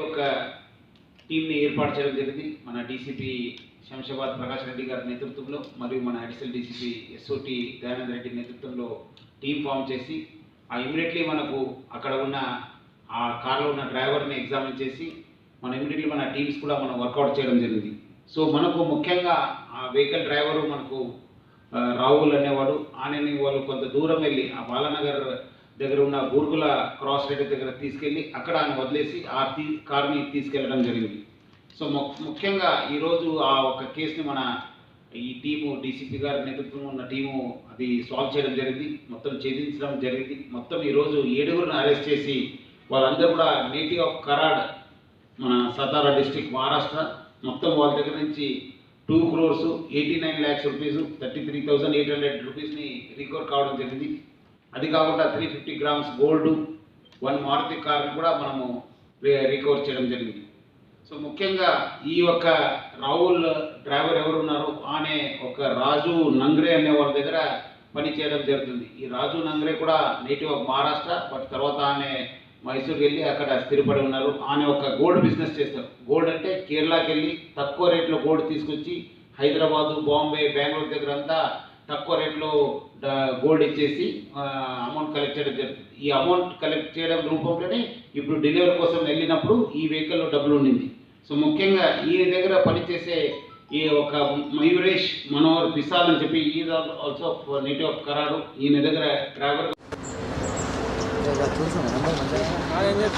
ఒక టీంని ఏర్పాటు చేయడం జరిగింది. మన డీసీపీ శంషాబాద్ ప్రకాష్ రెడ్డి గారి నేతృత్వంలో మరియు మన additional DCP SOT Dayanand Reddy నేతృత్వంలో టీం ఫామ్ చేసి ఇమీడియట్లీ మనకు అక్కడ ఉన్న ఆ కార్లో ఉన్న డ్రైవర్ని ఎగ్జామిన్ చేసి ఇమీడియట్లీ మన టీమ్స్ కూడా మనం వర్కౌట్ చేయడం జరిగింది. సో మనకు ముఖ్యంగా ఆ వెహికల్ డ్రైవరు మనకు రాహుల్ అనేవాడు. ఆయనని వాళ్ళు కొంత దూరం వెళ్ళి ఆ బాలానగర్ దగ్గర ఉన్న బూర్గుల క్రాస్ రేట్ దగ్గర తీసుకెళ్ళి అక్కడ ఆయన వదిలేసి ఆ కార్ని తీసుకెళ్ళడం జరిగింది. సో ముఖ్యంగా ఈరోజు ఆ ఒక కేసుని మన ఈ టీము డీసీపీ గారి నేతృత్వంలో ఉన్న టీము అది సాల్వ్ చేయడం జరిగింది, మొత్తం ఛేదించడం జరిగింది. మొత్తం ఈరోజు 7గురిని అరెస్ట్ చేసి వాళ్ళందరూ కూడా నేటివ్ ఆఫ్ కరాడ్ మన సతారా డిస్ట్రిక్ట్ మహారాష్ట్ర. మొత్తం వాళ్ళ దగ్గర నుంచి 2,89 lakhs రూపీస్ 33,800 రూపీస్ని రికవర్ కావడం జరిగింది. అది కాకుండా 350 grams గోల్డ్, 1 మారుతి కార్ని కూడా మనము రికవర్ చేయడం జరిగింది. సో ముఖ్యంగా ఈ యొక్క రాహుల్ డ్రైవర్ ఎవరు ఉన్నారో ఆనే ఒక రాజు నంగ్రే అనే వాళ్ళ దగ్గర పని చేయడం జరుగుతుంది. ఈ రాజు నంగ్రే కూడా నేటివ్ ఆఫ్ మహారాష్ట్ర, బట్ తర్వాత ఆమె మైసూర్కి వెళ్ళి అక్కడ స్థిరపడి ఉన్నారు. ఆమె ఒక గోల్డ్ బిజినెస్ చేస్తారు. గోల్డ్ అంటే కేరళకి వెళ్ళి తక్కువ రేట్లో గోల్డ్ తీసుకొచ్చి హైదరాబాదు, బాంబే, బెంగళూరు దగ్గర అంతా తక్కువ రేట్లో గోల్డ్ ఇచ్చేసి అమౌంట్ కలెక్ట్ చేయడం జరుగుతుంది. ఈ అమౌంట్ కలెక్ట్ చేయడం రూపంలోనే ఇప్పుడు డెలివరీ కోసం వెళ్ళినప్పుడు ఈ వెహికల్లో డబ్బులు ఉండింది. సో ముఖ్యంగా ఈ దగ్గర పనిచేసే ఈ ఒక మయూరేష్ మనోహర్ పిసాల్ అని చెప్పి ఈ ఆల్సో నేటివ్ ఆఫ్ కరాడు. ఈయన దగ్గర డ్రైవర్ అదే